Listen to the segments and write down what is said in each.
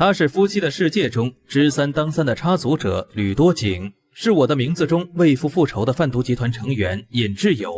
他是《夫妻的世界》中知三当三的插足者吕多景，是我的名字中为父复仇的贩毒集团成员尹志友，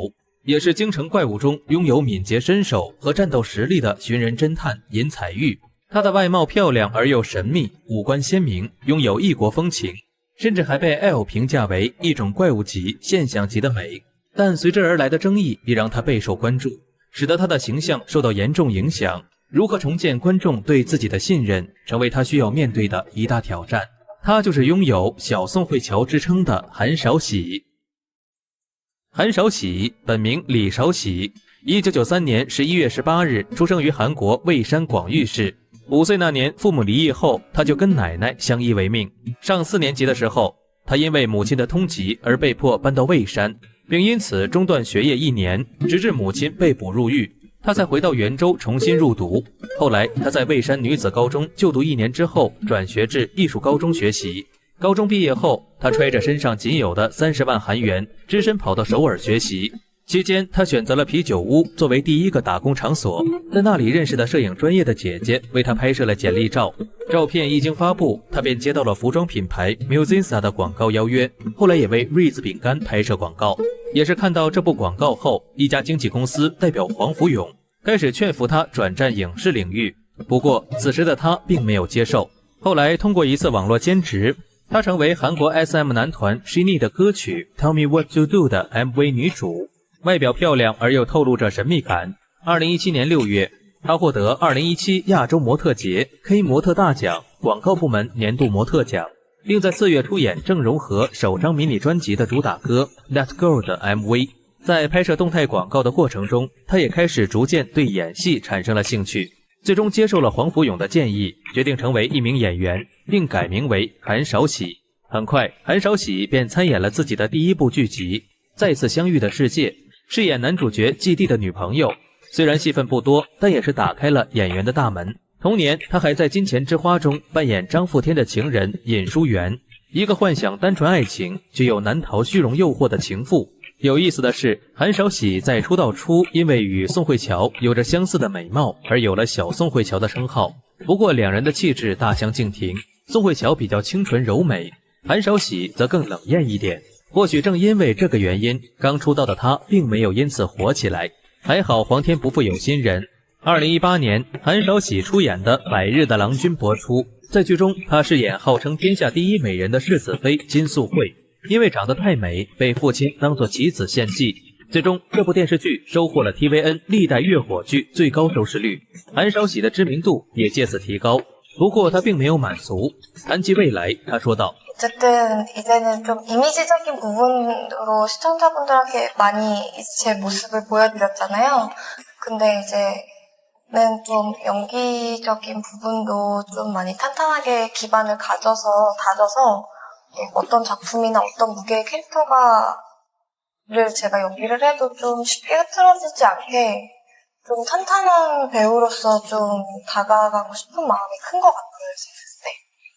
也是京城怪物中拥有敏捷身手和战斗实力的寻人侦探尹彩玉。她的外貌漂亮而又神秘，五官鲜明，拥有异国风情，甚至还被 L 评价为一种怪物级、现象级的美。但随之而来的争议也让她备受关注，使得她的形象受到严重影响。如何重建观众对自己的信任，成为他需要面对的一大挑战。他就是拥有小宋慧乔之称的韩少喜。韩少喜本名李少喜，1993年11月18日出生于韩国蔚山广域市。5岁那年，父母离异后，他就跟奶奶相依为命。上4年级的时候，他因为母亲的通缉而被迫搬到蔚山，并因此中断学业1年，直至母亲被捕入狱。他才回到元州重新入读。后来他在蔚山女子高中就读1年之后，转学至艺术高中学习。高中毕业后，他揣着身上仅有的30万韩元，只身跑到首尔学习。期间他选择了啤酒屋作为第一个打工场所，在那里认识的摄影专业的姐姐为他拍摄了简历照。照片一经发布，他便接到了服装品牌 Musinsa 的广告邀约，后来也为瑞子饼干拍摄广告。也是看到这部广告后，一家经纪公司代表黄福勇开始劝服他转战影视领域，不过此时的他并没有接受。后来通过一次网络兼职，他成为韩国 SM 男团 SHINee 的歌曲 Tell Me What to Do 的 MV 女主，外表漂亮而又透露着神秘感。2017年6月，她获得2017亚洲模特节 K 模特大奖广告部门年度模特奖，并在4月出演郑容和首张迷你专辑的主打歌 That Girl 的 MV。 在拍摄动态广告的过程中，她也开始逐渐对演戏产生了兴趣，最终接受了黄福勇的建议，决定成为一名演员，并改名为韩少喜。很快，韩少喜便参演了自己的第1部剧集《再次相遇的世界》，饰演男主角季地的女朋友。虽然戏份不多，但也是打开了演员的大门。同年，他还在《金钱之花》中扮演张富天的情人尹淑媛，一个幻想单纯爱情却又难逃虚荣诱惑的情妇。有意思的是，韩少喜在出道初因为与宋慧乔有着相似的美貌而有了小宋慧乔的称号，不过两人的气质大相径庭，宋慧乔比较清纯柔美，韩少喜则更冷艳一点。或许正因为这个原因，刚出道的他并没有因此火起来。还好皇天不负有心人，2018年韩少喜出演的《百日的郎君》播出，在剧中他饰演号称天下第一美人的世子妃金素慧，因为长得太美，被父亲当作棋子献祭。最终这部电视剧收获了 TVN 历代月火剧最高收视率，韩少喜的知名度也借此提高。不过他并没有满足，谈及未来，他说道어쨌든 이제는 좀 이미지적인 부분으로 시청자분들한테 많이 제 모습을 보여드렸잖아요. 근데 이제는 좀 연기적인 부분도 좀 많이 탄탄하게 기반을 다져서 어떤 작품이나 어떤 무게의 캐릭터를 제가 연기를 해도 좀 쉽게 흐트러지지 않게 좀 탄탄한 배우로서 좀 다가가고 싶은 마음이 큰 것 같아요.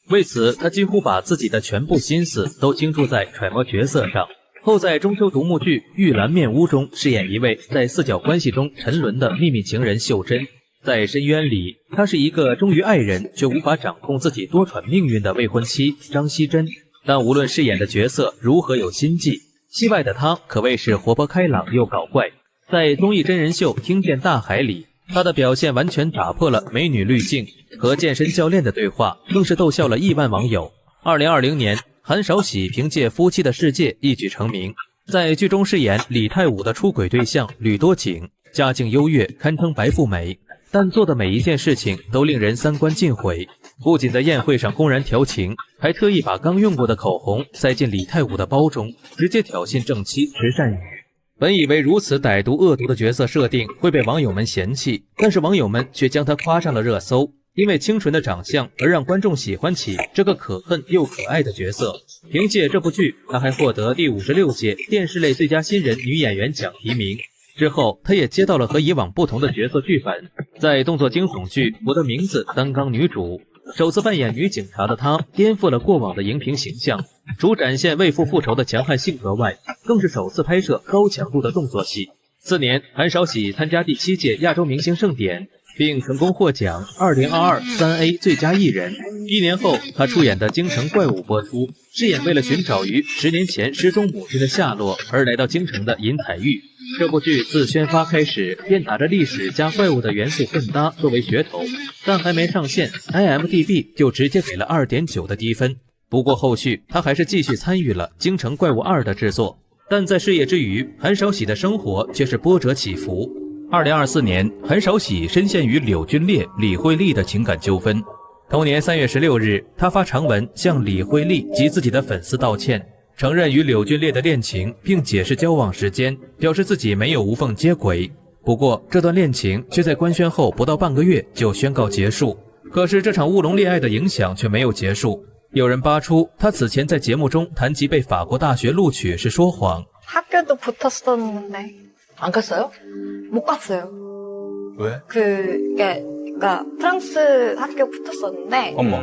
为此，他几乎把自己的全部心思都倾注在揣摩角色上。后在中秋独幕剧《玉兰面屋》中饰演一位在4角关系中沉沦的秘密情人秀珍。在深渊里，她是一个忠于爱人却无法掌控自己多舛命运的未婚妻张熙珍。但无论饰演的角色如何有心计，戏外的她可谓是活泼开朗又搞怪。在综艺真人秀《听见大海》里，她的表现完全打破了美女滤镜，和健身教练的对话更是逗笑了亿万网友。2020年，韩少喜凭借《夫妻的世界》一举成名，在剧中饰演李泰武的出轨对象吕多景，家境优越，堪称白富美，但做的每一件事情都令人三观尽毁。不仅在宴会上公然调情，还特意把刚用过的口红塞进李泰武的包中，直接挑衅正妻池善宇。本以为如此歹毒恶毒的角色设定会被网友们嫌弃，但是网友们却将他夸上了热搜，因为清纯的长相而让观众喜欢起这个可恨又可爱的角色。凭借这部剧，他还获得第56届电视类最佳新人女演员奖提名。之后他也接到了和以往不同的角色剧本，在动作惊悚剧《我的名字》担纲女主，首次扮演女警察的她颠覆了过往的荧屏形象，除展现为父复仇的强悍性格外，更是首次拍摄高强度的动作戏。4年，韩少喜参加第7届亚洲明星盛典，并成功获奖2022 3A 最佳艺人。1年后，他出演的《京城怪物》播出，饰演为了寻找于10年前失踪母亲的下落而来到京城的尹彩玉。这部剧自宣发开始便打着历史加怪物的元素混搭作为噱头，但还没上线 ，IMDB 就直接给了2.9的低分。不过后续他还是继续参与了《京城怪物2》的制作，但在事业之余，韩少喜的生活却是波折起伏。2024年，韩少喜深陷于柳俊烈、李惠利的情感纠纷。同年3月16日，他发长文向李惠利及自己的粉丝道歉，承认与柳俊烈的恋情，并解释交往时间，表示自己没有无缝接轨。不过，这段恋情却在官宣后不到半个月就宣告结束。可是，这场乌龙恋爱的影响却没有结束。有人扒出他此前在节目中谈及被法国大学录取是说谎。 학교도 붙었었는데 안 갔어요? 못 갔어요. 왜? 그러니까 프랑스 학교 붙었었는데 어머.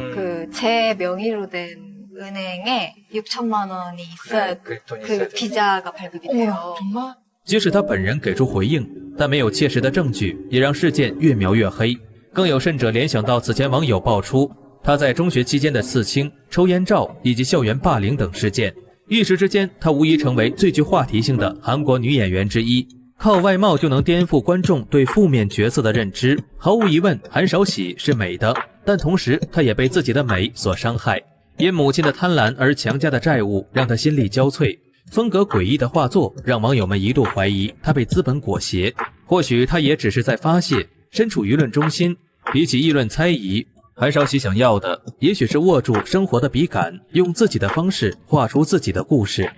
제 명의로 된 은행에 6천만 원이 있어야 그 비자가 발급이 돼요. 정말? 即使他本人给出回应，但没有切实的证据，也让事件越描越黑。更有甚者联想到此前网友爆出他在中学期间的刺青、抽烟照以及校园霸凌等事件，一时之间，他无疑成为最具话题性的韩国女演员之一。靠外貌就能颠覆观众对负面角色的认知，毫无疑问，韩少喜是美的，但同时她也被自己的美所伤害。因母亲的贪婪而强加的债务让她心力交瘁，风格诡异的画作让网友们一度怀疑她被资本裹挟。或许她也只是在发泄，身处舆论中心，比起议论猜疑，韩少喜想要的也许是握住生活的笔杆，用自己的方式画出自己的故事。